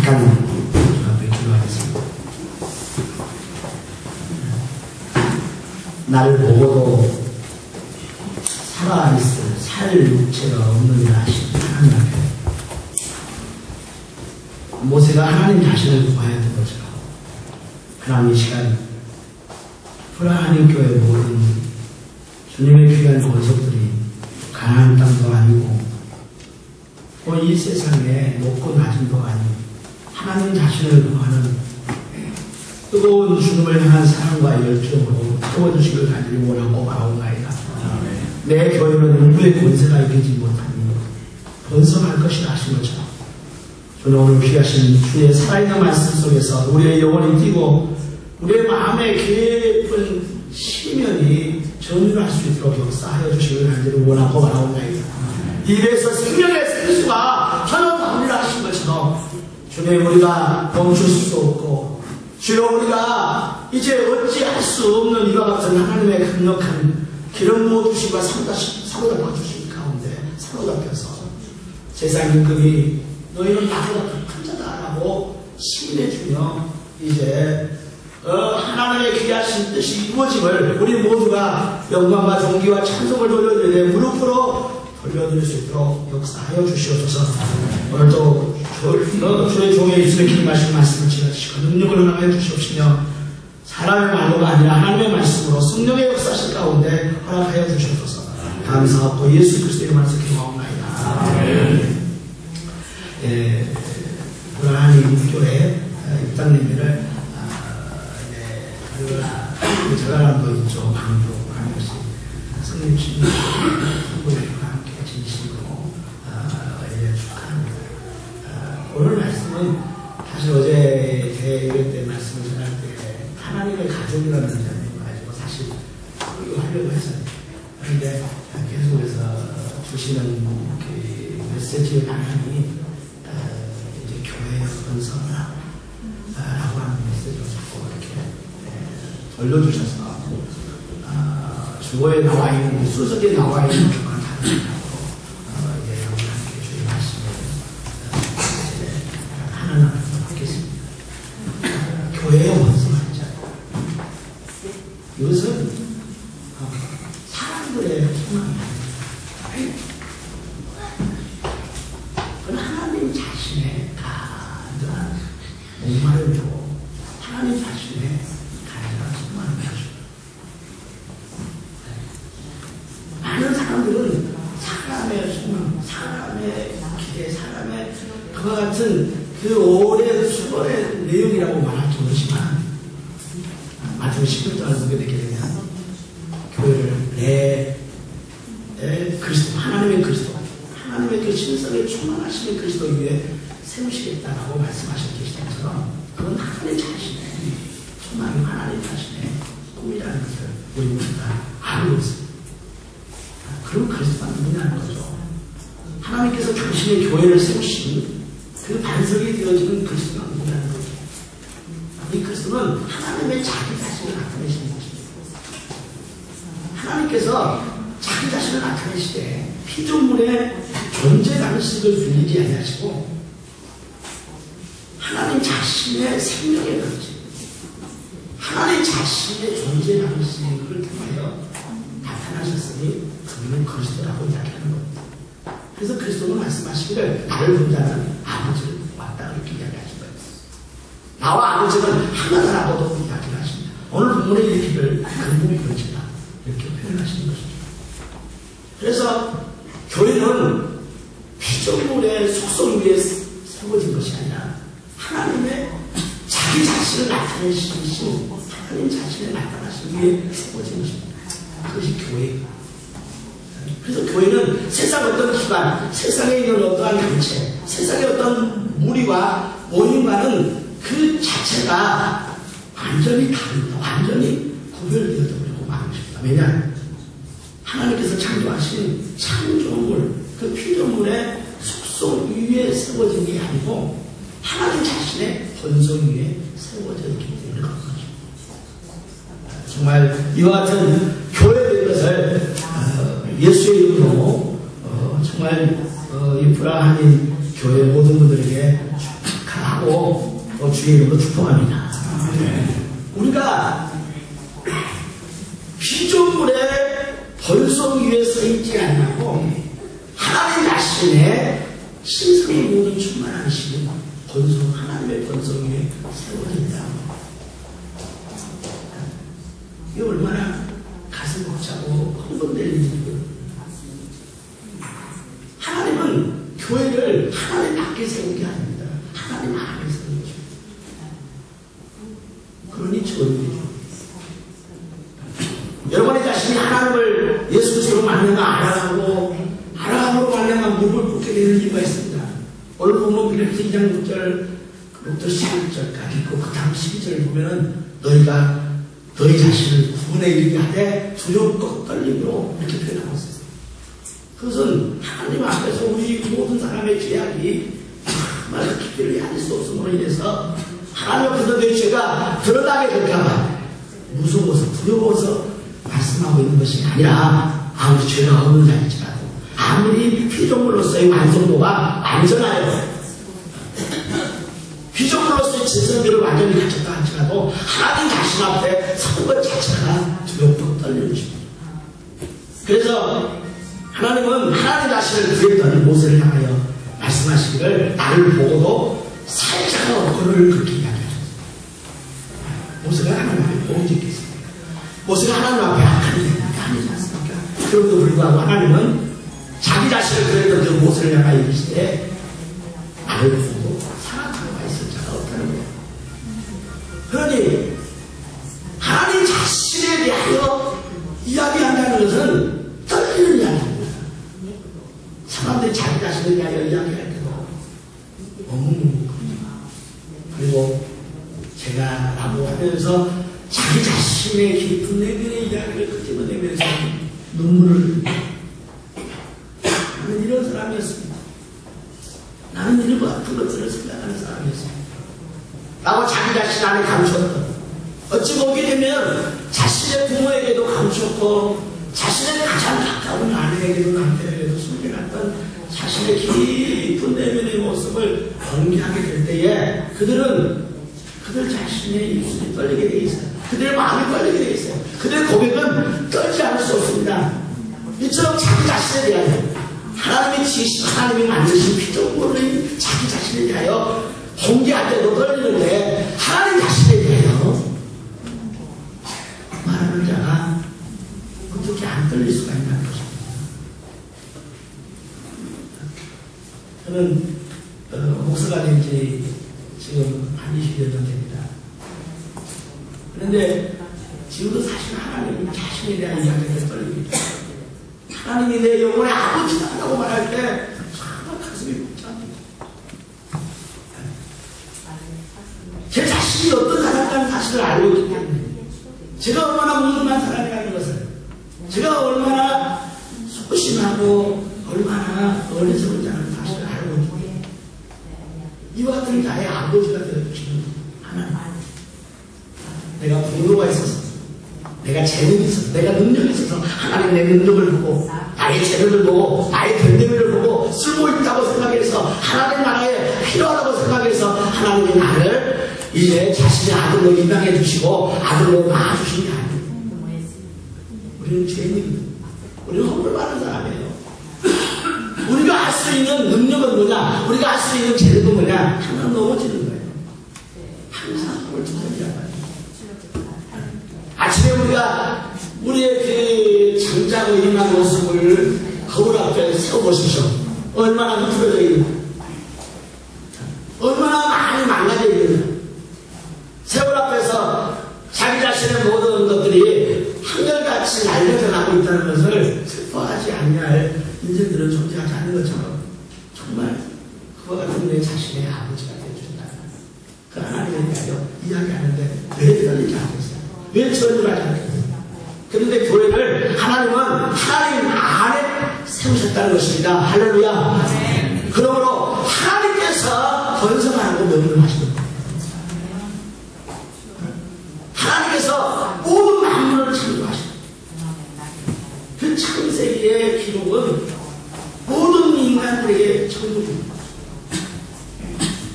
잠깐 주 앞에 기도하겠습니다. 나를 보고도 살아있을 살 육체가 없느니라 하신 하나님 앞에 모세가 하나님 자신을 구해야 된 것처럼 하나님 이 시간 불안한 교회 모든 주님의 귀한 권속들이 가난한 땅도 아니고 이 세상에 높고 낮은도 아니고 하나님 자신을 구하는 뜨거운 주님을 향한 사랑과 열정으로 태워주시길 간절히 원하고 바라옵나이다. 내 교회는 누구의 권세가 이기지 못하니 번성할 것이라 하신 것처럼 저는 오늘 귀하신 주의 살아있는 말씀 속에서 우리의 영혼이 뛰고 우리의 마음의 깊은 시면이 전율할 수 있도록 역사하여 주시길 간절히 원하고 바라옵나이다. 입에서 생명의 생수가 흘러나오리라 하신 것처럼 주님 우리가 멈출 수 없고 주여 우리가 이제 어찌할 수 없는 이와 같은 하나님의 강력한 기름 부어주심과 사로잡아 주신 가운데 사로잡혀서 세상 임금이 너희는 나보다 큰 자다라고 시인해주며 이제 하나님의 귀하신 뜻이 이루어짐을 우리 모두가 영광과 존귀와 찬송을 돌려드리되 무릎으로 돌려드릴 수 있도록 역사하여 주시옵소서. 오늘도 주의 종의 입술에 기름하신 말씀을 지어주시고 능력을 허락하여 주시옵시며 사람의 말로가 아니라 하나님의 말씀으로 성령의 역사실 가운데 허락하여 주시옵소서. 감사하고 예수 그리스도의 말씀 기도하옵나이다. 불안한 교회 입당 예배를 저가람도 있죠. 방조하는 것이 성립신 부부들과 함께 진심으로 축하합니다. 오늘 말씀은 사실 어제 대회 때 말씀을 전할 때 하나님의 가족이라는 점을 가지고 사실 하려고 했어요. 그런데 계속해서 주시는 그 메시지의 방향이 이제 교회의 건설을 라고 하는 메시지를 자꾸 이렇게 돌려주셔서 주어에 나와 있는 수석에 나와 있는 것과 다르다고 이제 여러분께 주의 말씀을 하나님 앞에서 받겠습니다. 교회의 원수가 이것은 사람들의 소망입니다. 그건 하나님 자신의 간절한 목마름이고 하나님 자신의 간절한 소망입니다. 많은 사람들은 사람의 소망, 사람의 기대, 사람의 그와 같은 그 오랜 수고의 내용이라고 말할 정도지만 마태복음 10절을 보게 되게 되면 교회를 내 그리스도, 하나님의 그리스도, 하나님의 그 신성에 충만하시는 그리스도 위에 세우시겠다라고 말씀하셨기 때문에 그건 하나님 자신의 소망이 하나님 자신의 꿈이라는 것을 우리 모두가 알고 있습니다. 그럼 그리스도가 누구냐는 거죠. 하나님께서 당신의 교회를 세우신 그 반석이 되어지는 그리스도가 누구냐는 거죠. 이 그리스도는 하나님의 자기 자신을 나타내시는 것입니다. 하나님께서 자기 자신을 나타내시되 피조물의 존재 방식을 빌리지 아니하시고 하나님 자신의 생명의 방식, 하나님 자신의 존재 방식을 통하여 나타나셨으니 그분은 그리스도라고 이야기하는 겁니다. 그래서 그리스도는 말씀하시기를 나를 본 자는 아버지를 왔다 이렇게 이야기하신 거예요. 나와 아버지는 하나다라고도 이야기를 하십니다. 오늘 본문에 이르기를 근본이 그렇지다 이렇게 표현하시는 것이죠. 그래서 교회는 피조물의 속성 위에 세워진 것이 아니라 하나님의 자기 자신을 나타내시신 하나님 자신을 나타나신 위에 세워진 것입니다. 그것이 교회입니다. 그래서 교회는 세상 어떤 기관, 세상에 있는 어떠한 단체, 세상의 어떤 무리와 모임과는 그 자체가 완전히 다릅니다. 완전히 구별되어져 버리고 마는 것입니다. 왜냐? 하나님께서 창조하신 창조물, 그 피조물의 속성 위에 세워진 게 아니고 하나님 자신의 본성 위에 세워져 있기 때문에 그런 것입니다. 정말 이와 같은 교회된 것을 예수의 이름으로 정말 이 불안한 교회 모든 분들에게 축하하고 하고 또 주의 이름으로 축복합니다. 우리가 피조물의 번성 위에 서 있지 않고 하나님 자신의 신성의 모든 충만하신 번성, 하나님의 번성 위에 세워진다. 이게 얼마나 가슴 벅차고 흥분될 일이고. 하나님은 교회를 하나님 밖에 세운 게 아닙니다. 하나님 안에 세운 거죠. 그러니 좋은 일이죠. 여러분의 자신이 하나님을 예수 그리스도로 만나가 알아가고 만나가 무릎을 꿇게 되는 이유가 있습니다. 오늘 보면 빌립보서 2장 6절부터 11절까지 있고 그 다음 12절을 보면은 너희가 너희 자신을 구원에 이르게 하되 두렵고 떨림으로 이렇게 표현하고 있어요. 그것은 하나님 앞에서 우리 모든 사람의 죄악이 정말 깊이를 헤아릴 수 없음으로 인해서 하나님 앞에서 내 죄가 드러나게 될까봐 무서워서 두려워서 말씀하고 있는 것이 아니라 아무리 죄가 없는 자일지라도 아무리 피조물로서의 완성도가 완전하여 피조물로서의 진성들을 완전히 갖췄다 할지라도 하나님 자신 앞에 서는 것 자체가 두렵고 떨리는 것입니다. 그래서 하나님은 하나님 자신을 구했던 모세를 향하여 말씀하시기를 나를 보고도 살짝 얼굴을 그렇게 이야기하셨습니다. 모세가 하나님 앞에 보고 있겠습니다. 모세가 하나님 앞에 악한 일이 아니지 않습니까? 그럼에도 불구하고 하나님은 자기 자신을 구했던 그 모세를 향하여 이르시되 나를 보고 사랑하고 있을 자가 없다는 거예요. 그러니 하나님 자신에 대하여 이야기한다는 것은 떨리는 이야기입니다. 사람들이 자기 자신에 대하여 이야기할 때도 그리고 제가 라고 하면서 자기 자신의 깊은 내면의 이야기를 끄집어내면서 눈물을 나는 이런 사람이었습니다. 나는 이런 같은 것들을 생각하는 사람이었습니다. 라고 자기 자신 안에 감추었던 어찌 보게 되면 자신의 부모에게도 감추었고 자신의 가장 가까운 아내에게도 남편에게도 숨겨놨던 자신의 깊은 내면의 모습을 공개하게 될 때에 그들 자신의 입술이 떨리게 돼 있어요. 그들의 마음이 떨리게 돼 있어요. 그들의 고백은 떨지 않을 수 없습니다. 이처럼 자기 자신에 대하여 하나님의 지으신 하나님이 만드신 피조물의 자기 자신에 대하여 공개할 때도 떨리는데 하나님 자신에 대하여 말하는 자가 어떻게 안 떨릴 수가 있냐는 것입니다. 저는 목사가 된 지 지금 한 20여 년 됩니다. 그런데 지금도 사실 하나님 자신에 대한 이야기가 떨립니다. 하나님이 내 영혼의 아버지다라고 말할 때 정말 가슴이 벅찹니다. 제 자신이 어떤 사람이라는 사실을 알고 있기 때문에 제가 얼마나 무능한 사람이라는 것을 제가 얼마나 소심하고 얼마나 어리석은 자라는 사실을 알고 있기 때문에 이와 같은 나의 아버지가 되어주시는 하나님, 내가 분노가 있어서 내가 재능이 있어서 내가 능력이 있어서 하나님 내 능력을 보고 나의 재능을 보고 나의 변대미를 보고 쓸모있다고 생각해서 하나님 나라에 필요하다고 생각해서 하나님이 나를 이제 자신의 아들로 입양해 주시고 아들로 낳아주신 게 아니에요. 우리는 죄인입니다. 우리는 허물받은 사람이에요. 우리가 할 수 있는 능력은 뭐냐? 우리가 할 수 있는 재능은 뭐냐? 항상 넘어지는 거예요. 항상 허물 투성이란 말이에요. 아침에 우리가 우리의 그 장자고 임한 모습을 거울 앞에 세워보십시오. 얼마나 흐트러져 있는가? 얼마나 많이 망가져 있는가? 세월 앞에서 자기 자신의 모든 것들이 한결같이 날려져 가고 있다는 것을 슬퍼하지 아니할 인생들은 존재하지 않는 것처럼 정말 그와 같은 내 자신의 아버지가 되어준다. 그 하나님에 대하여 이야기하는데 왜 떨리지 않겠어요? 왜 절규하지 않겠어요? 그런데 교회를 하나님은 하나님 안에 세우셨다는 것입니다. 할렐루야. 그러므로 하나님께서 번성하고 명령하시는 거예요. 하나님께서 모든 만물을 창조하시고 그 창세기의 기록은 모든 인간들에게 천국입니다.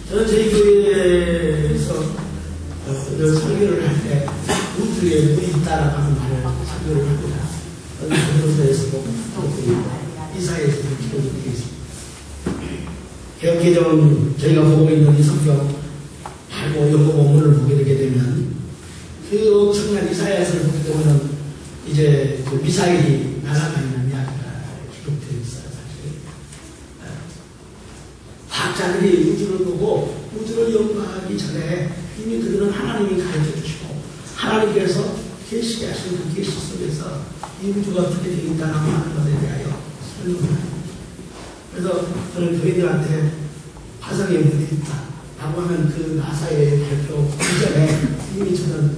저는 저희 교회에 늘 설교를 할 때 우주에 물이 있다라고 하는 말을 설교를 합니다. 어느 교도소에서도 이사에서도 기록이 되어 있습니다. 개혁개정 저희가 보고 있는 이 성경 하고 영어 본문을 보게 되게 되면 그 엄청난 이사야서를 보게 되면 이제 그 미사일이 날아다니는 이야기가 기록되어 있어요. 사실 과학자들이 우주를 보고 우주를 연구하기 전에 이미 그들은 하나님이 가르쳐 주시고 하나님께서 계시하신 그 계시 속에서 이 우주가 어떻게 되어 있다는 것에 대하여 설명을 합니다. 그래서 저는 교인들한테 화성에 물이 있다라고 하는 그 나사의 발표 이전에 이미 저는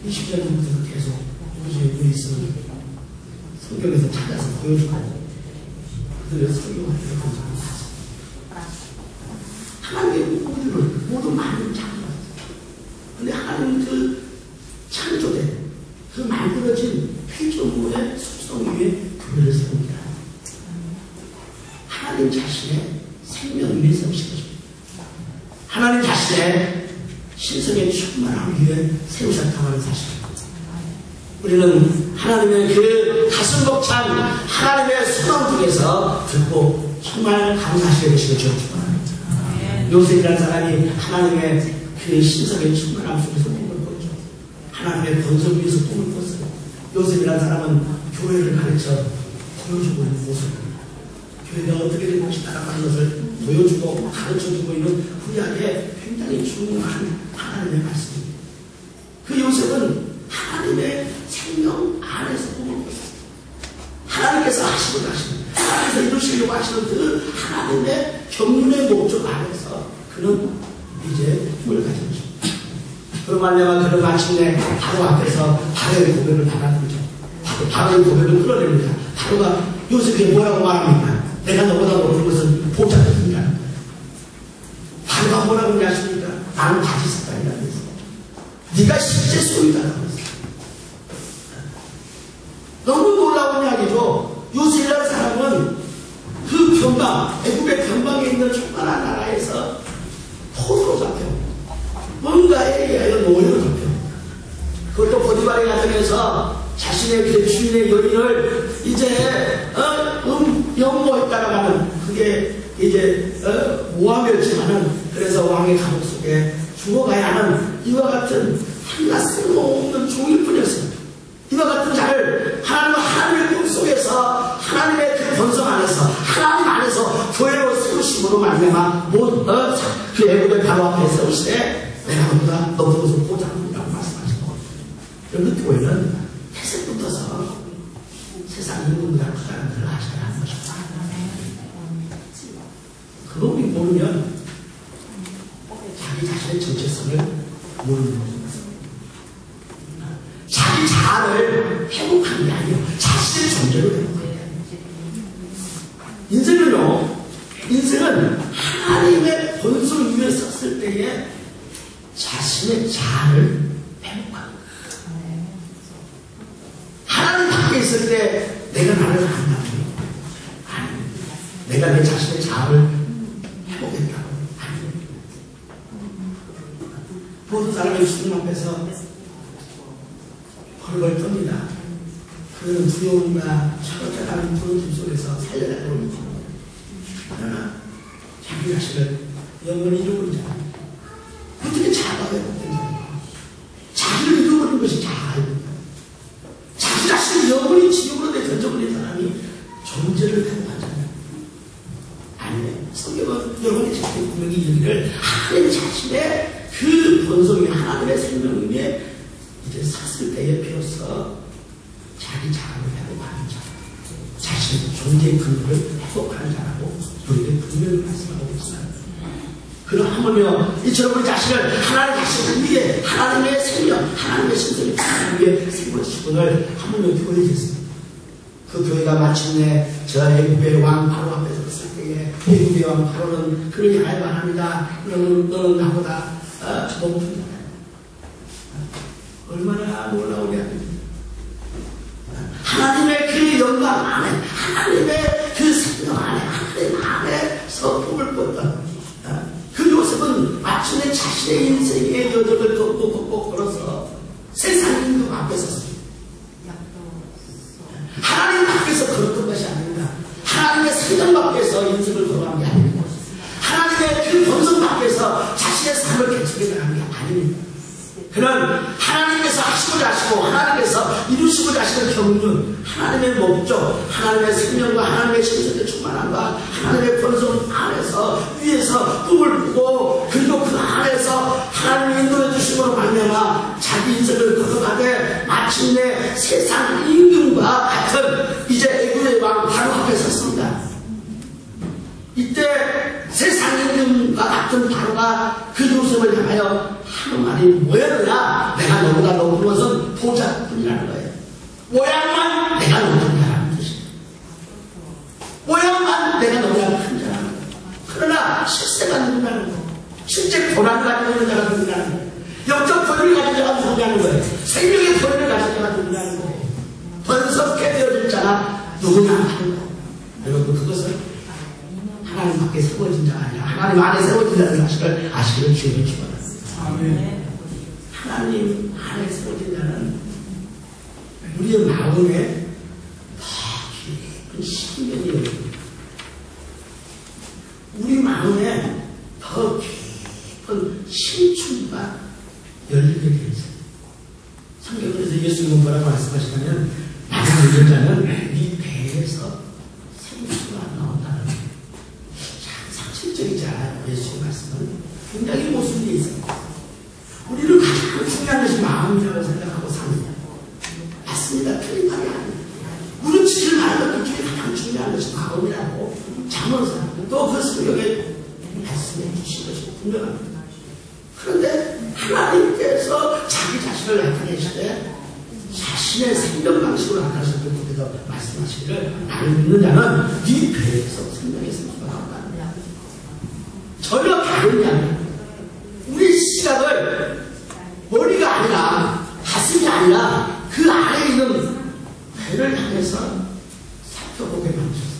20년 전부터 계속 우주에 물이 있으면 성경에서 찾아서 보여주고 그들의 설명을 해주고 하나님의 우주를 모두 많은 창조했어요. 근데 하나님 그 창조된 그 만들어진 피조물의 속성 위에 그들을 세웁니다. 하나님 자신의 생명 위에 세우시겠습니다. 하나님 자신의 신성의 충만함 위에 세우셨다고 하는 사실입니다. 우리는 하나님의 그 가슴 벅찬 하나님의 소망 중에서 듣고 정말 감사하시게 되시길 축원합니다. 요셉이라는 사람이 하나님의 그 신성의 충만함 속에서 꿈을 꿨죠. 하나님의 권석 위에서 꿈을 꿨어요. 요셉이라는 사람은 교회를 가르쳐 보여주고 있는 모습입니다. 교회가 어떻게 된 것이다라고 하는 것을 보여주고 가르쳐주고 있는 구약에 굉장히 중요한 하나님의 말씀입니다. 그 요셉은 하나님의 생명 안에서 꿈을 꿨어요. 하나님께서 하시고 하시는 하나님께서 이루시려고 하시는 그 하나님의 경륜의 목적 안에서 그는 이제 꿈을 가진 것입니다. 그런 말미암아 그는 마침내 바로 앞에서 바로의 고백을 받아들이죠. 바로의 고백을 끌어냅니다. 바로가 요셉에게 뭐라고 말합니까? 내가 너보다 높은 것은 보장입니다. 바로가 뭐라고 하십니까? 나는 바지 색깔이라고 해서 네가 실제 소유다라고 했어요. 너무 놀라운 이야기죠. 요셉이라는 사람은 그 변방, 애굽의 변방에 있는 조그만한 나라에서 포로로 잡혀 뭔가에 의하여 노예로 잡혀 그것도 보디발의 가정에서 자신의 그 주인의 여인을 이제 연모했다라고 하는 그게 이제 모함이었지만은 그래서 왕의 감옥 속에 죽어가야 하는 이와 같은 하나 쓸모없는 종일 뿐이었습니다. 이와 같은 자를 하나님의 꿈 속에서 하나님의 그 본성 안에서 하나님 안에서 교회로 세우심으로 말미암아 그 애굽의 바로 앞에 세우시되 내가 너보다 높은 것을 보장한다고 말씀하시고 여러분 교회는 태생부터서 세상 인문보다 크다는 것을 아셔야 하는 것입니다. 그거 우리 모르면 자기 자신의 정체성을 모르는 겁니다. 자기 자아를 회복하는 게 아니에요. 자신의 존재를 회복하는 게 아니에요. 인생은 하나님의 본성 위에 섰을 때에 자신의 자아를 회복하는 거예요. 하나님 밖에 있을 때 내가 나를 안다고 아니, 내가 내 자신의 자아를 회복했다고 아니. 모든 사람이 주님 앞에서 벌벌 떱니다. 그는 두려움과 철저한 부르심 속에서 살려내고 있는 겁니다. 그러나 자기 자신을 영원히 잃어버린 자입니다. 어떻게 자아가 회복된 자입니까? 자기를 잃어버린 것이 자아입니다. 자기 자신을 영원히 지옥으로 던져버린 사람이 존재를 회복한 자입니다. 아니에요. 성경은 영원히 자기 분명히 이르기를 하나님 자신의 그 본성이 하나님의 생명 위에 이제 섰을 때에 비로소 자기 자아를 회복하는 자, 자신의 존재의 근거를 회복하는 자라고 우리에게 분명히 말씀하고 있습니다. 그럼 하물며 이처럼 우리 자신을 하나님 자신을 위해 하나님의 생명, 하나님의 신성이 하나님 위해 세워주시고를 하물며 교회했습니다. 그 교회가 마침내 저 애굽의 왕 바로 앞에 섰을 때에 애굽의 왕 바로는 그를 향하여 말합니다. 너는 나보다 높은 자다. 얼마나 놀라우냐. 하나님의 그 영광 안에, 하나님의 그 생명 안에, 하나님 안에서 꿈을 꿨던 그 요셉은 마침내 자신의 인생의 여정을 걷고 밖에서 하나님 밖에서 걸었던 것이 아닙니다. 하나님의 생각 밖에서 인생을 걸어간 게 아닙니다. 하나님의 그 본성 밖에서 자신의 삶을 개척해 나간 게 아닙니다. 그는 하나님께서 하시고자 하시고 하나님께서 이루시고자 하시는 경륜, 하나님의 목적, 하나님의 생명과 하나님의 신성의 충만함과 하나님의 본성 안에서 위에서 꿈을 꾸고 그리고 그 안에서 하나님의 인도해 주심으로 말미암아 자기 인생을 걸어가되 마침내 세상 임금과 같은 이제 애굽의 왕 바로 앞에 섰습니다. 이때 세상 임금과 같은 바로가 그 요셉을 향하여 하는 말이 뭐였느냐? 내가 너보다 높은 것은 보좌뿐이라는 거예요. 모양만 내가 높은 자라는 뜻이에요. 모양만 내가 너보다 큰 자라는 거예요. 그러나 실세가 누구라는 거예요. 실제 고난을 가지고 있는 자가 누구라는 거예요. 영적 권위를 가진 자가 누구냐는 거예요. 생명의 권위를 가진 자가 누구냐는 거예요. 번석해 되어진 자가 누구냐 하는 거예요. 여러분 그것은 하나님 밖에 세워진 자가 아니라 하나님 안에 세워진 자라는 사실을 아시기를 주의를 주어라. 하나님 안에 세워진 자는 우리의 마음에 더 깊은 신경이 열립니다. 우리 마음에 더 깊은 신춘과 열리게 되어 있어요. 성경에서 예수님은 뭐라고 말씀하시냐면 나를 믿는 자는 네 배에서 생수가 나온다는 거예요. 상식적이지 않아요. 예수의 말씀은 굉장히 모순되어 있습니다. 우리는 가장 중요한 것이 마음이라고 생각하고 삽니다. 맞습니다. 틀린 말이 아닙니다. 무너지질 말하는 것 중에 가장 중요한 것이 마음이라고 잠언서 또 그 성경에 말씀해 주신 것이 분명합니다. 그런데 하나님께서 자기 자신을 나타내시되 자신의 생명 방식으로 나타내실 때 그때서 말씀하시기를 나를 믿는 자는 네 배에서 생명의 생수가 나온다. 전혀 다른 게 아니에요. 우리 시각을 머리가 아니라 가슴이 아니라 그 안에 있는 배를 향해서 살펴보게 만드셨어요.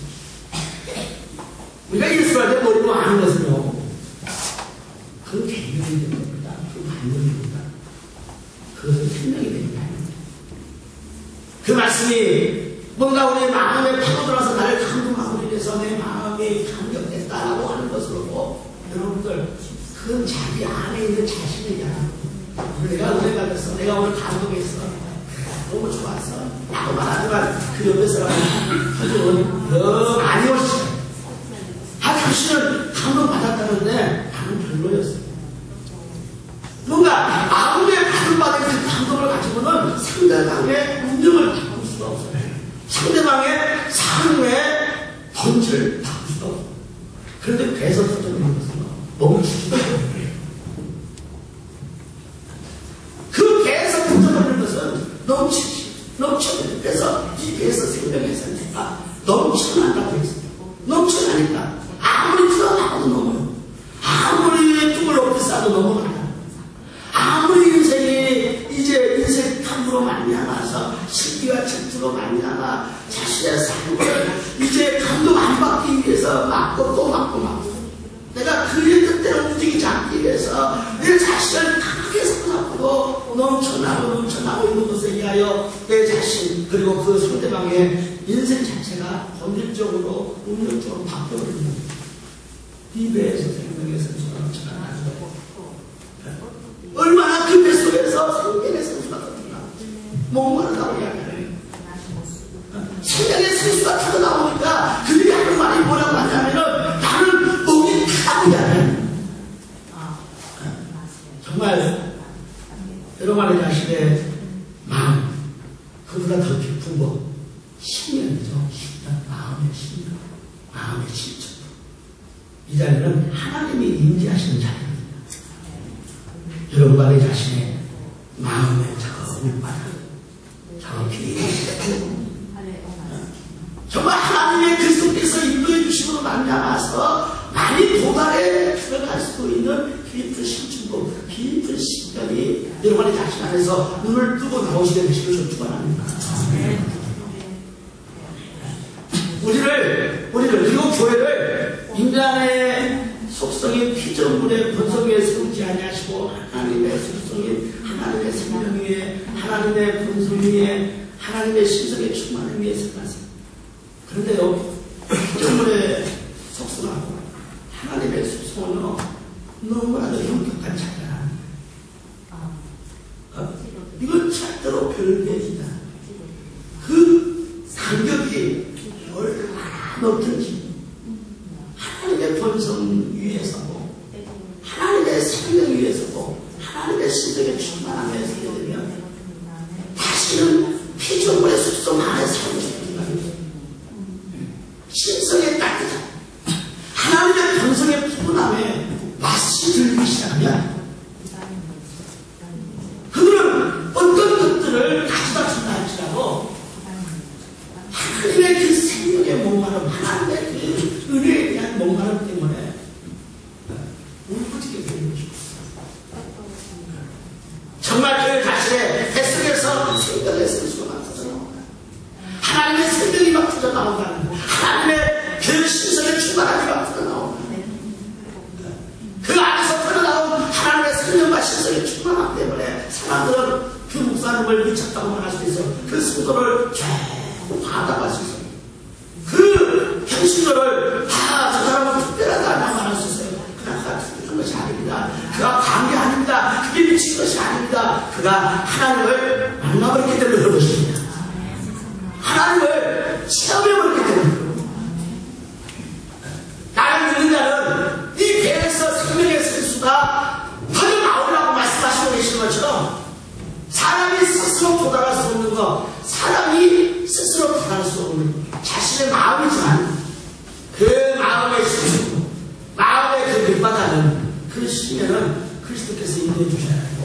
우리가 예수할 때 머리로 아는 것은요, 그건 개념이 되는 겁니다. 그건 관념입니다. 그것은 생명이 되는 게 아닙니다. 그 말씀이 뭔가 우리 마음에 파고들어서 나를 감동하고 이래서 내 마음이 감격됐다라고 하는 것으로 여러분들 그건 자기 안에 있는 자신의 야랑 내가 은혜 받았어. 내가 오늘 감동했어. 너무 좋았어. 라고 말하지만 그 옆에 사람은 너 많이 오시죠. 당신은 감동 받았다는데 나는 별로였어. 뭔가 아무리 감동받은 그 감동을 가지고는 상대방의 운명을 바꿀 수가 없어요. 상대방의 삶의 본질을 바꿀 수가 없어요. 그런데 배에서 터져있는 것은 너무 죽어요. 그 배에서 터져버리는 것은 넘쳐버려요. 그래서 이 배에서 생명의 생수가 넘쳐난다고 했어요. 넘쳐나니까 아무리 들어가도 넘어요. 아무리 뚝을 높이 싸도 넘어가요. 아무리 인생이 이제 인생 탐으로 말미암아서 신비와 질투로 말미암아 자신의 삶을 이제 감동 안 받기 위해서 맞고 또 맞고 내가 그의 뜻대로 움직이지 않기 위해서 내 자신을 강하게 생각하고 넘쳐나고 있는 것에 의하여 내 자신 그리고 그 상대방의 인생 자체가 본질적으로 운명적으로 바뀌어버리는 겁니다. 이 배에서 생명의 생수가 넘쳐나는 거예요. 얼마나 그 배 속에서 생명의 생수가 터져나오는지 목마르다고 이야기해요. 생명의 생수가 터져나오니까 그들이 하는 말이 뭐라고 하냐면은 나는 목이 타고 이야기해요. 정말 여러분의 자신의 마음 그보다 더 깊은 거 신념이죠. 마음의 신념, 마음의 실천. 이 자리는 하나님이 임재하시는 자리입니다. 여러분과 내 자신의 마음의 저 밑바닥, 저 깊은 정말 하나님의 그리스도께서 인도해 주심으로 말미암아서 많이 도달에 들어갈 수 있는 깊은 신중고, 깊은 신경이 여러분의 자신 안에서 눈을 뜨고 나오시게 되시길 축원합니다. 우리를 그리고 교회를 인간의 속성인 피조물의 본성 위에 세우지 아니하시고 하나님의 속성인 하나님의 생명 위에 하나님 하나님의 본성 위에 하나님의 신성의 충만을 위해 살았어요. 그런데요, 정말에 속성하고 하나님의 속성은요, 너무나도 엄격한 차이가 납니다. 이건 절대로 별개이다. 그 간격이 얼마나 높든지 하나님의 본성 위에서고 하나님의 생명 위에서고 하나님의 신성의 충만함에 서게 되면 다시는 피조물의 속성 안에 살고 싶은 겁니다. 신성의 따뜻함, 하나님의 본성의 푸근함에 맛이 들기 시작하면 그들은 어떤 것들을 가져다 준다 할지라도 하나님의 그 생명의 목마름, 하나님의 그 은혜에 대한 목마름 때문에 울부짖게 되는 것입니다. 정말 그 자신의 뱃속에서 생명의 생수가 막 터져나온다. 하나님의 생명이 막 터져나온다는, 하나님의 그 신성의 충만함이 막 터져나온다. 그 안에서 터져나온 하나님의 생명과 신성의 충만함 때문에 사람들은 그 목사님을 미쳤다고 말할 수 있어. 그 성도를 쭉 받아갈 수 있어. 그 현실들을 저 사람은 특별하다고 말할 수 있어요. 그가 특별한 것이 아닙니다. 그가 관계 아닙니다. 그게 미친 것이 아닙니다. 그가 하나님을 만나버렸기 때문에 그런 것입니다. 하나님을 체험해버렸기 때문에. 나를 듣는 자는 이 배에서 생명의 생수가 터져나오라고 말씀하시고 계시는 것처럼 사람이 스스로 도달할 수 없는 것, 사람이 스스로 도달할 수 없는 것, 자신의 마음이지만 그 마음의 심수, 마음의 그 밑바닥은 그 심에는 그리스도께서 인도해 주셔야 하고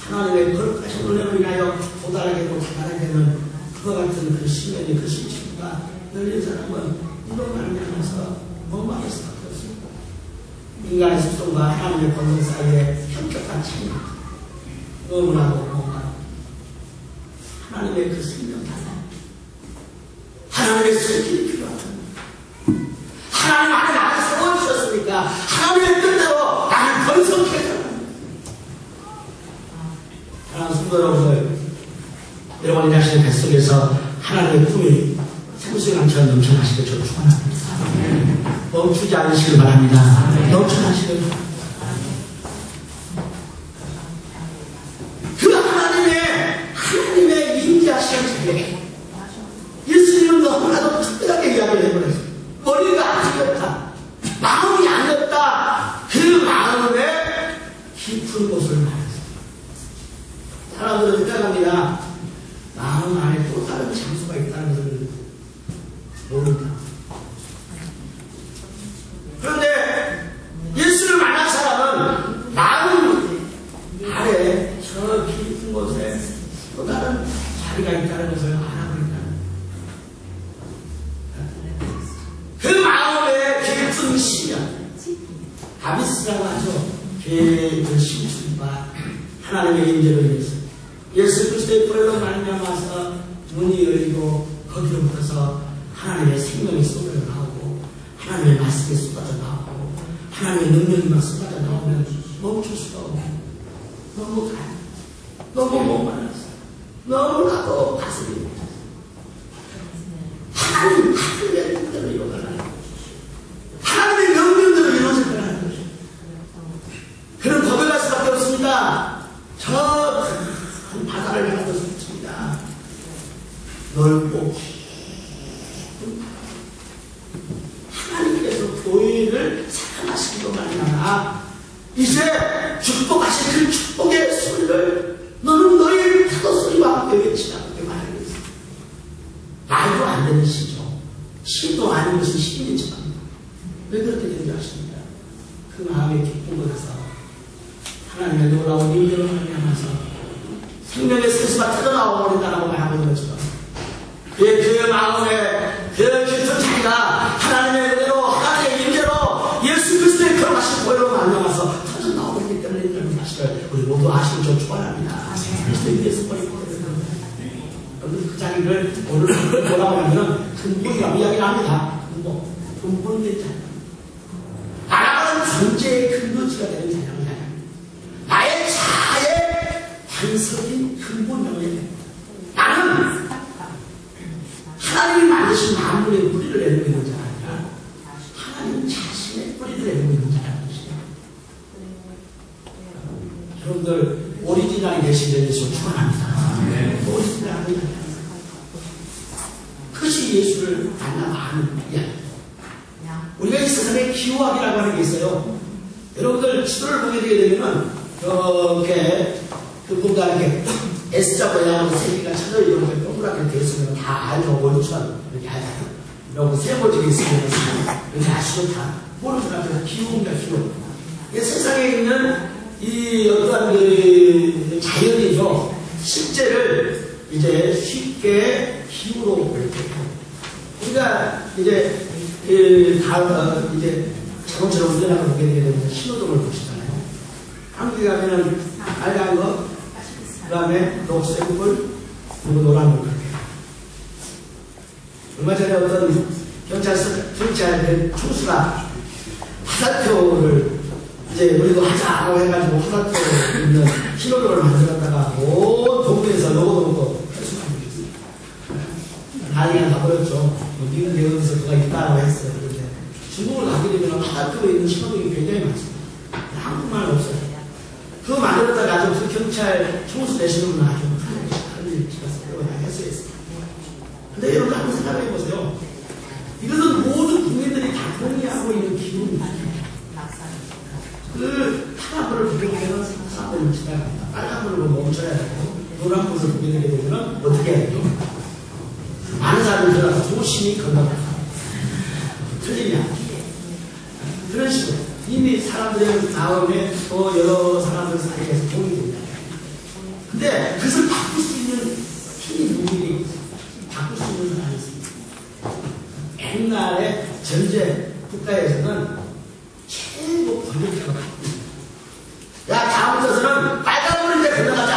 하나님의 거룩하신 은혜로 인하여 도달하게 되고 다달하게 되는 그와 같은 그 심연의 그 심층과 열린 사람은 이로 말미암아서 멍망할 수밖에 없습니다. 인간의 속성과 하나님의 본성 사이에 현격한 차이입니다. 너무나도 멍망. 하나님의 그 생명 달라. 하나님의 손길이 필요하다. 하나님 안에 나를 세워주셨으니까 하나님의 뜻대로 나를 번성케 해달라. 하나님 성도 여러분, 여러분이 자신의 뱃속에서 하나님의 꿈이 생수강처럼 넘쳐나시길 저도 축원합니다. 멈추지 않으시길 바랍니다. 넘쳐나시길 바랍니다. 그 하나님의 임재하시는 자리에 예수님은 너무나도 특별하게 이야기를 해버렸어요. 머리가 아니었다, 마음이 아니었다, 그 마음의 깊은 곳을 말했어요. 사람들은 생각합니다. 마음 안에 또 다른 장소가 있다는 것을 모른다. 그런데 예수를 만난 사람은 마음 아래 저 깊은 곳에 또 다른 자리가 있다는 것을 알아버린다. 그 마음의 깊은 시련, 아비스라고 하죠. 그 심술과 하나님의 임재로 인해서 예수 그리스도의 보혈로 말미암아서 문이 열리고 거기로부터 하나님의 생명이 쏟아져 나오고 하나님의 말씀이 쏟아져 나오고 하나님의 능력이 막 쏟아져 나오면 멈출 수가 없고 너무 가요. 너무 목말랐어. 너무나도 가슴이 묻었어. 하나님의 뜻대로 이루어가라. 하나님의 명령대로 이루어질 거라는 거죠. 그런 고백할 수밖에 없습니다. 저 바다를 향해서 쏟습니다. 넓고 하나님께서 교회를 사랑하시기로 말미암아 이제 축복하신 그 축복의 소리를 너는 너희 파도 소리와 함께 외치라 그렇게 말하고 있습니다. 말도 안 되는 시죠. 시도 아닌 것은 시인이지만 왜 그렇게 되는지 아십니까? 그 마음의 기쁜 곳에서 하나님의 놀라운 임재로 말미암아서 생명의 생수가 터져나와 버린다라고 말하고 있는 것처럼 그 마음에 그 깊은 자리가 하나님의 은혜로 하나님의 임재로 예수 그리스도의 거룩하신 보혈로 말미암아서 터져나와 버리기 때문에 이런 사실을 우리 모두 아시는 저 축원합니다. 그리스도에 의해서 버리기 때문에 그 자리를 오늘 뭐라고 하면 근본이라고 이야기를 합니다. 근본된 자리, 나라는 존재의 근거지가 되는 자리입니다. 나의 자아의 반석인 근본명의 만물의 뿌리를 내리고 있는 자가 아니라 하나님 자신의 뿌리를 내리고 있는 자라는 것이에요. 여러분들 오리지널이 되시는 예수 축원합니다. 오리지널이 그것이 예수를 만나면 아는 이야기입니다. 우리가 이 세상에 기호학이라고 하는 게 있어요. 여러분들 지도를 보게 되게 되면은 이렇게 뭔가 이렇게 S자 모양으로 세기가 찾아 이렇게 동그랗게 되어 있으면 다 알죠. 원천 이렇게 알죠. 이러고 세모지게 있으면 이렇게 아시죠. 다 모르는 사람들 기호입니다. 기호. 세상에 있는 이 어떤 그 자연이죠. 실제를 이제 쉽게 기호로 이렇게 우리가 이제 다음 이제 자동차로 운전하고 보게 되게 되면 신호등을 보시잖아요. 한국에 가면은 빨간 거, 그 다음에 녹색 불, 그리고 노란 불. 얼마 전에 어떤 경찰 총수가 화살표를 이제 우리도 하자고 해가지고 화살표 있는 신호등을 만들었다가 온 동네에서 로고도 먹고 난리가 나버렸죠. 미국 대학에서 누가 있다고 했어요. 그런데 중국을 가게 되면 화살표에 있는 신호등이 굉장히 많습니다. 한국말은 없어요. 그거 만들었다가 아주 그 경찰 총수 되시는 분은 아주 큰 일이 있었어요. 했어요. 근데 여러분 한번 생각해 보세요. 이것은 모든 국민들이 다 동의하고 있는 기분입니다. 그 파란불을 보게 되면 사람들이 지나갑니다. 빨간불을 멈춰야 되고 노란불을 보게 되게 되면 어떻게 해야 돼요? 많은 사람들이 들어가서 조심히 건너가요. 틀리냐? 그런 식으로 이미 사람들의 마음에 또 여러 사람들 사이에서 도움이 됩니다. 근데 그것을 바꿀 수 있는 힘이 누구에게 바꿀 수 있는 사람이 있습니다. 옛날에 전제 국가에서는 최고 권력자가 바꿉니다. 야, 다음부터서는 빨간불인데 건너가자.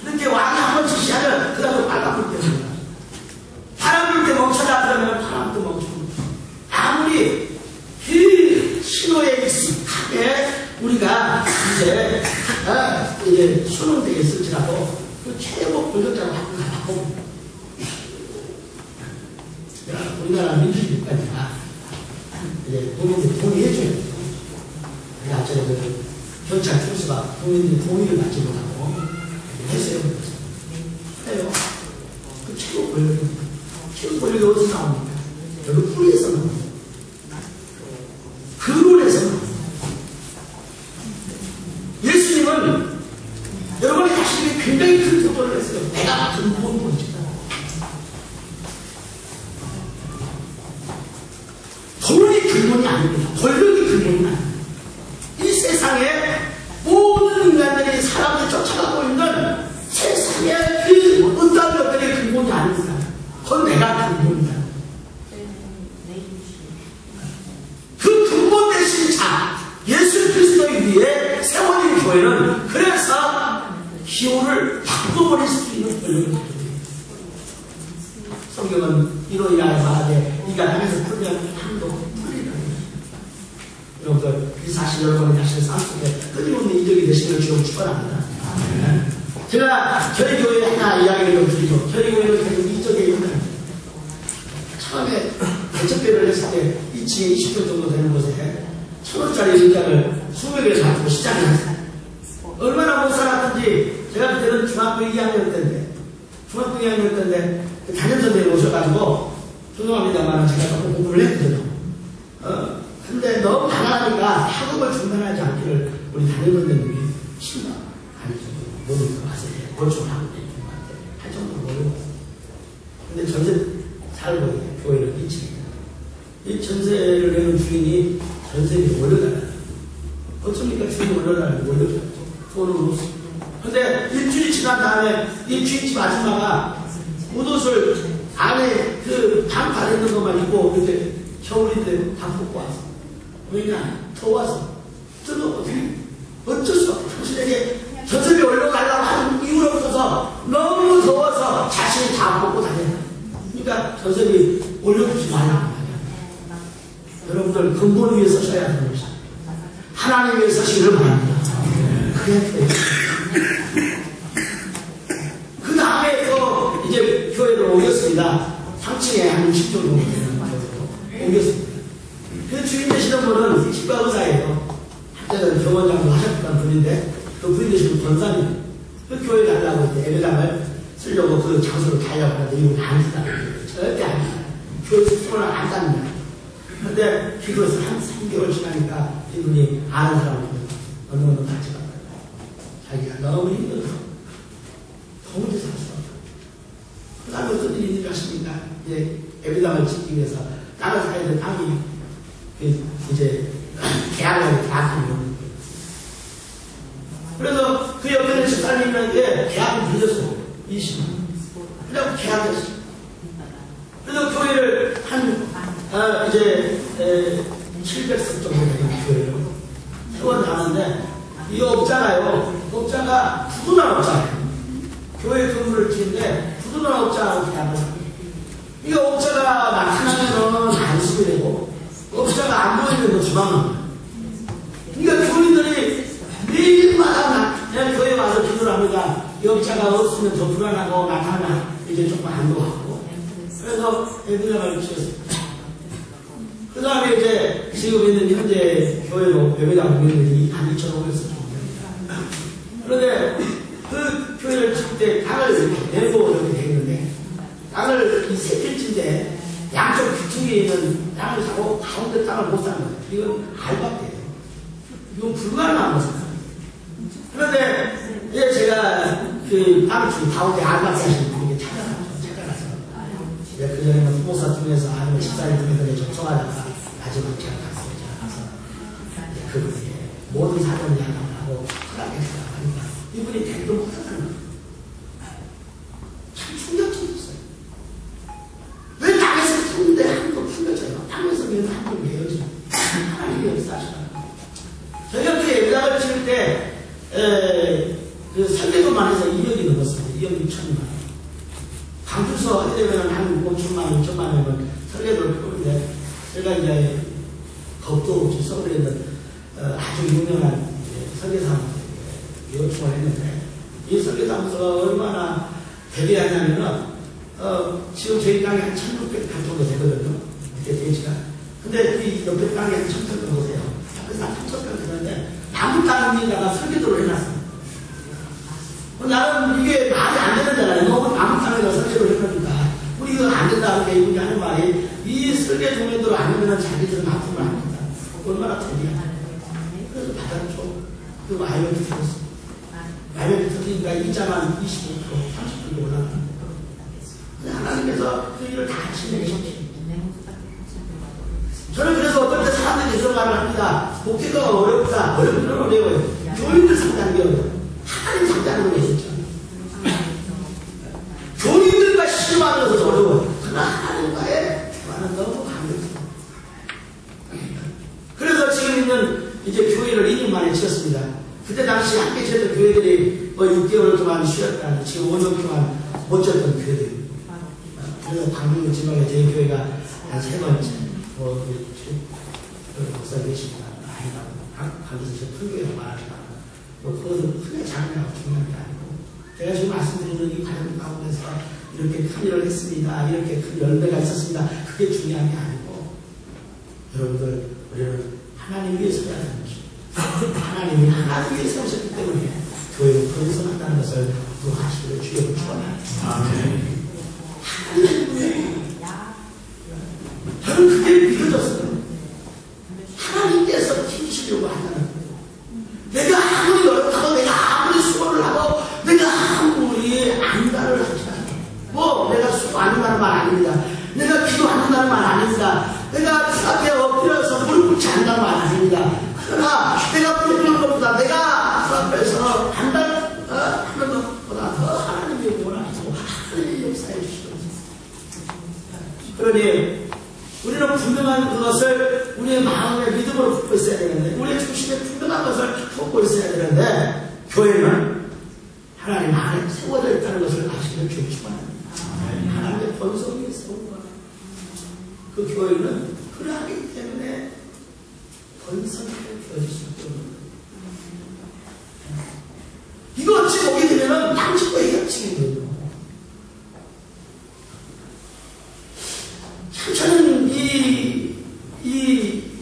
이렇게 왕이 한번 지시하면 그 다음에 빨간불 때문에 파란불 때 멈춰라 그러면 파란불 멈추고 아무리 그 신호에 익숙하게 우리가 이제 수능되어 있을지라도 그 최고 권력자가 바꾸고 우리나라 민주주의까지가 이제 국민들이 동의해줘야 돼요. 그래야 그 경찰 총수가 국민들이 동의를 받지 못하고 했어요. 해요. 그 최고 권력이 어디서 나옵니까? 여기 뿌리에서 나옵니다. 근원에서 나옵니다. 예수님은 여러분이 자신이 굉장히 큰 도전을 했어요. 내가 근본이다. 돈이 근본이 아닙니다. 권력이 근본이 아닙니다. 이 세상에 모든 인간들이 사람을 쫓아가고 있는 세상의 그 어떤 것들이 근본이 아닙니다. 그건 내가 근본이다. 그 근본 되신 자 예수 그리스도에 위해 세워진 교회는 그래서 기호를 바꿔버릴 수 있는 권력을 가지고 있습니다. 성경은 이로 인하여 말하되 이가 땅에서 풀면 한도 풀리라. 여러분들 이 사실 여러분이 자신의 삶 속에 끊임없는 이적이 되시는 주로 축원합니다. 제가 저희 교회 하나 이야기를 좀 드리죠. 저희 교회는 계속 이적에 있는 처음에 대척배를 했을 때 2층에 20평 정도 되는 곳에 1,000원짜리 의자를 20개를 가지고 시작을 했어요. 얼마나 못 살았는지 제가 그때는 중학교 2학년 때인데 담임선생님이 오셔가지고 죄송합니다만 제가 조금 공부를 했거든요. 근데 너무 가난하니까 학업을 중단하지 않기를 우리 담임선생님이 신나 아니 뭡니까 가서 건축하고 있는 것 같아 할 정도로 어려웠어요. 근데 전세 살고 있는 교회는 2층입니다. 이 전세를 내는 주인이 전세를 올려달라요. 어쩌니까 주인이 올려달라고 올려줘요. 돈을 못 쓰고. 근데 일주일이 지난 다음에 이 주인집 아줌마가 옷을 안에 그 반팔 있는 것만 입고 그때 겨울인데 다 벗고 왔어. 왜냐? 더워서. 어쩔 수 없어. 당신에게 전세비 올려달라고 하는 이유가 없어서 너무 더워서 자신이 다 벗고 다녀요. 그러니까 전세비 올려주지 말라고. 여러분들 근본을 위해 서셔야 하는 것입니다. 하나님 위해 서시기를 바랍니다. 그 다음에 또 이제 교회를 오겠습니다. 3층에 한 60조 정도 되는 분인데 그 분이 되시는 권사님 그 교회 가려고 이제 예배당을 쓰려고 그 장소를 가려고 하는데 이건 안 쓰다. 절대 안 쓰다. 교회 숙소를 안 삽니다. 근데 기도해서 한 3개월 지나니까 이분이 아는 사람을 어느 같이 갔다. 자기가 너무 힘들어. 도무지 살 수 없다. 그 다음에 어떤 일이 하십니까? 이제 예배당을 짓기 위해서 땅을 사야 될 땅이 이제 계약을 계약하는 거예요. 그래서 그 옆에는 집사님에게 계약을 빌렸어. 20년. 그래서 계약했어. 그래서 교회를 이제 700석 정도 되는 교회를 세워나가는데 이 업자가요. 업자가 부도난 업자예요. 교회 건물을 짓는데 부도난 업자하고 계약을 합니다. 이 업자가 나타나면은 안심이 되고 업자가 안 보이면 도망갑니다. 그러니까 교인들이 매일마다 그냥 교회 와서 기도를 합니다. 이 업자가 없으면 더 불안하고 나타나면 이제 조금 안도하고 그래서 예배당을 지었습니다. 그 다음에 이제 지금 있는 현재 교회로 예배당 교인들이 한 2,500석 정도 됩니다. 그런데 그 교회를 칠 때 땅을 이렇게 내고 이렇게 되어 있는데 땅을 이 세 필지인데 양쪽 귀퉁이에 있는 땅을 사고 가운데 땅을 못 사는 거예요. 이건 알바돼요. 이건 불가능한 거잖아요. 그런데 이제 제가 그 땅중 가운데 알바돼 하시는 분에게 찾아가서 그 전에는 부모사 통해서 아니면 집사님 통해서 접촉하다가 마지막 제가 갔어요. 제가 가서 그분에게 모든 사정을 양감하고 허락했다고 하니까 이분이 대도 못하는 거예요. 참 충격적이었어요. 왜 땅에서 푸는데 한도 풀려져요? 땅에서 그냥 한도 내어지요? 하나님이 역사하시라는 거예요. 저희가 그 예배당을 지을 때 그 설계도만 해서 2억이 넘었습니다. 2억 6천만 원. 강주서 하게 되면 한 5천만 원, 6천만 원은 설계도를 푸는데 제가 이제 겁도 없이 서울에 있는 아주 유명한 설계사한테 요청을 했는데 이 설계사무소가 얼마나 대비하냐면은 지금 저희 땅이 한 1,600평 정도 되거든요. 그때 대지가. 근데 그 옆에 땅이 한 1,000평 정도 돼요. 그래서 한 3,000평 되는데 나무 땅에다가 설계도를 해놨습니다. 나는 이게 말이 안 되는잖아요. 너무 나무 땅에다 설계도를 해놓으니까 우리 이거 안 된다고 이분이 하는 말이 이 설계 종류대로 안 되면 자기들은 아픔을 안 된다. 얼마나 대비하냐. 그래서 받아줘. 그 와이어를 들었어. 와이어를 들으니까 이자만 25%, 30% 올라가는 거예요. 하나님께서 그 일을 다 진행시키죠. 저는 그래서 어떨 때 사람들이 이런 말을 합니다. 목회가 어렵다. 어렵긴 어려워요. 교인들 상대하는 게 어려워요. 하나님 상대하는 거 계시죠. 교인들과 실험하는 것은 어려워요. 그러나 하나님과의 대화는 너무 강력해요. 그래서 지금 있는 이제 교회를 2년 만에 지었습니다. 그때 당시 함께 지었던 교회들이 6개월 동안 쉬었다. 지금 5년 동안 못 지었던 교회들이. 그래서 방금 지방에 저희 교회가 한 3번째. 목사 계십니다. 가면서 큰 교회가 말하지만, 그것은 크게 작냐고 중요한 게 아니고, 제가 지금 말씀드리는 이 과정 가운데서 이렇게 큰 일을 했습니다. 이렇게 큰 열매가 있었습니다. 그게 중요한 게 아니고, 여러분들, 우리는 하나님 위에 서야 하는 것입니다. 하나님이 하나님 위에 세우셨기 때문에 교회를 거기서 한다는 것을 구하시기를 주여 축원합니다. 저는 그게 믿어졌어요. 하나님께서 키우시려고 한다는 거예요. 내가 아무리 어렵다고, 내가 아무리 수고를 하고, 내가 아무리 안다를 하지만, 내가 수고 안 한다는 말 아닙니다. 내가 기도 안 한다는 말 아닙니다. 내가 그 앞에 엎드려서 무릎 꿇지 않는다는 말 아닙니다. 그러나 내가 부르는 것보다 내가 그 앞에서 한다는 것보다 더 하나님이 원하시고 하나님이 역사해 주시옵소서. 그러니 우리는 분명한 그것을 우리의 마음의 믿음으로 품고 있어야 되는데, 우리의 중심에 분명한 것을 품고 있어야 되는데, 교회는 하나님 안에 세워져 있다는 것을 아시기를 주여 축원합니다. 하나님의 번성이 세운 거예요. 그 교회는 그러하기 때문에 번성하게 되어질 수 있는 거예요. 이거 어찌 보게 되면 양측과 협치게 돼요. 저는 이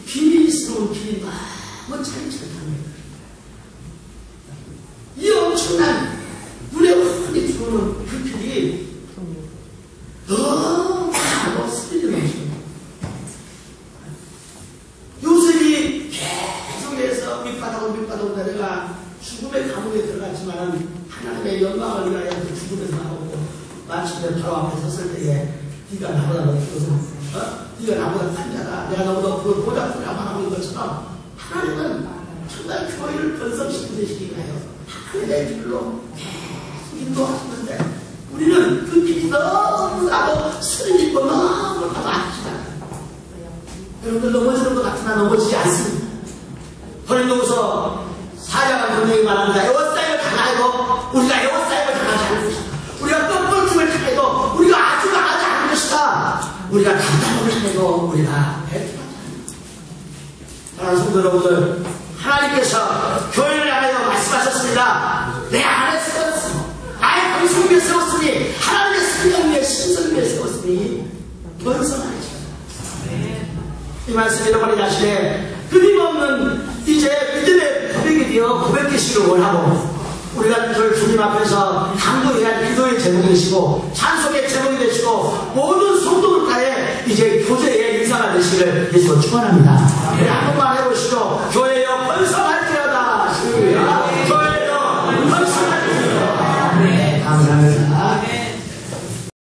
비밀스러운 길이 너무 차이차이합니다. 엄청난 눈에 훤히 들어오는 불길이 너무 스릴이 넘쳐요. 요셉이 계속해서 밑바닥으로 내려가 죽음의 감옥에 들어갔지만 하나님의 영광을 위하여 그 죽음에서 나오고 마침내 바로 앞에 섰을 때에 네가 나보다 높고 네가 나보다 큰 자다, 내가 너보다 보다 크다고 하는 것처럼 하나님은 정말 교회를 번성시키기 위하여 하나님의 길로 계속 인도하시는데 우리는 그 길이 너무나도 스릴있고 너무나도 아프다. 여러분들 넘어지는 것 같으나 넘어지지 않습니다. 고린도후서 4장 분명히 말합니다. 에워싸임을 당하여도 우리가 에워싸임을 당하지 않을 것이다. 우리가 뼈벌춤을 당해도 우리가 아주 강하지 않을 것이다. 우리가 감당을 당해도 우리가 배틀하지 않는다. 사랑하는 성도 여러분들, 하나님께서 교회를 향하여 말씀하셨습니다. 내 안에 세웠으니 나의 방송 위에 세웠으니 하나님의 성령 위에 신성 위에 세웠으니 번성하리라. 이 말씀 여러분의 자신의 끊임없는 이제 믿음의 고백이 되어 고백되시길 원하고 우리가 늘 주님 앞에서 강도해야 할 기도의 제목이 되시고 찬송의 제목이 되시고 모든 성도들 간에 이제 교제의 인사가 되시기를 예수로 축원합니다.